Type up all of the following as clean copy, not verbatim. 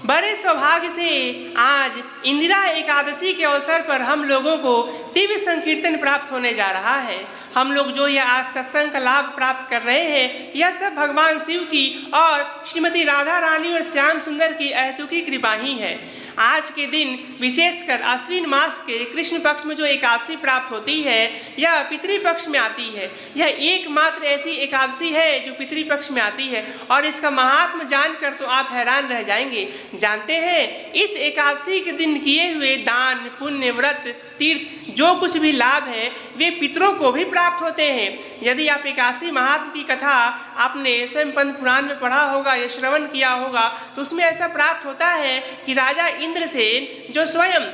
बड़े सौभाग्य से आज इंदिरा एकादशी के अवसर पर हम लोगों को दिव्य संकीर्तन प्राप्त होने जा रहा है। हम लोग जो यह आज सत्संग का लाभ प्राप्त कर रहे हैं, यह सब भगवान शिव की और श्रीमती राधा रानी और श्याम सुंदर की अहेतुकी कृपा ही है। आज के दिन विशेषकर आश्विन मास के कृष्ण पक्ष में जो एकादशी प्राप्त होती है, यह पितृपक्ष में आती है। यह एकमात्र ऐसी एकादशी है जो पितृपक्ष में आती है और इसका महात्म जानकर तो आप हैरान रह जाएंगे। जानते हैं, इस एकादशी के दिन किए हुए दान, पुण्य, व्रत, तीर्थ जो कुछ भी लाभ है वे पितरों को भी प्राप्त होते हैं। यदि आप एकादशी महात्म की कथा आपने स्वयं पद्म पुराण में पढ़ा होगा या श्रवण किया होगा तो उसमें ऐसा प्राप्त होता है कि राजा इंद्रसेन जो स्वयं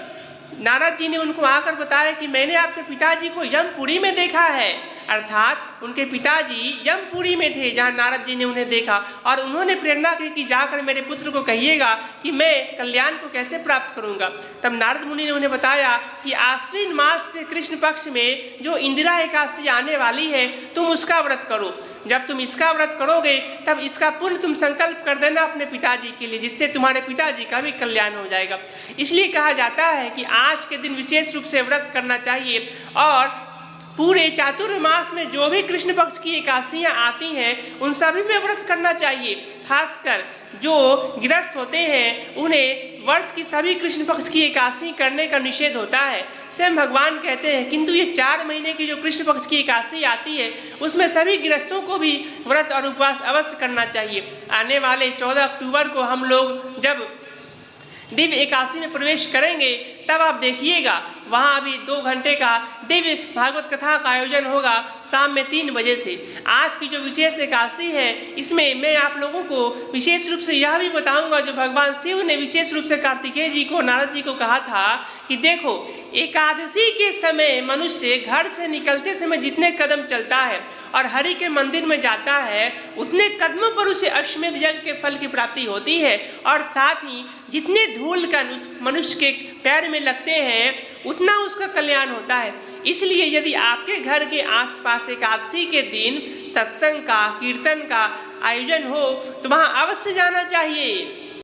नारद जी ने उनको आकर बताया कि मैंने आपके पिताजी को यमपुरी में देखा है, अर्थात उनके पिताजी यमपुरी में थे जहाँ नारद जी ने उन्हें देखा और उन्होंने प्रेरणा की कि जाकर मेरे पुत्र को कहिएगा कि मैं कल्याण को कैसे प्राप्त करूँगा। तब नारद मुनि ने उन्हें बताया कि आश्विन मास के कृष्ण पक्ष में जो इंदिरा एकादशी आने वाली है तुम उसका व्रत करो। जब तुम इसका व्रत करोगे तब इसका पुण्य तुम संकल्प कर देना अपने पिताजी के लिए, जिससे तुम्हारे पिताजी का भी कल्याण हो जाएगा। इसलिए कहा जाता है कि आज के दिन विशेष रूप से व्रत करना चाहिए और पूरे चातुर्मास में जो भी कृष्ण पक्ष की एकादशियाँ आती हैं उन सभी में व्रत करना चाहिए। खासकर जो गृहस्थ होते हैं उन्हें वर्ष की सभी कृष्ण पक्ष की एकादशी करने का निषेध होता है। स्वयं भगवान कहते हैं किंतु ये 4 महीने की जो कृष्ण पक्ष की एकादशी आती है उसमें सभी गृहस्थों को भी व्रत और उपवास अवश्य करना चाहिए। आने वाले 14 अक्टूबर को हम लोग जब दिव्य एकादशी में प्रवेश करेंगे तब आप देखिएगा वहाँ अभी 2 घंटे का दिव्य भागवत कथा का आयोजन होगा शाम में 3 बजे से। आज की जो विशेष एकादशी है इसमें मैं आप लोगों को विशेष रूप से यह भी बताऊंगा जो भगवान शिव ने विशेष रूप से कार्तिकेय जी को, नारद जी को कहा था कि देखो एकादशी के समय मनुष्य घर से निकलते समय जितने कदम चलता है और हरि के मंदिर में जाता है उतने कदमों पर उसे अश्वमेध यज्ञ के फल की प्राप्ति होती है और साथ ही जितने धूल कण उस मनुष्य के पैर में लगते हैं उतना उसका कल्याण होता है। इसलिए यदि आपके घर के आसपास एकादशी के दिन सत्संग का, कीर्तन का आयोजन हो तो वहाँ अवश्य जाना चाहिए।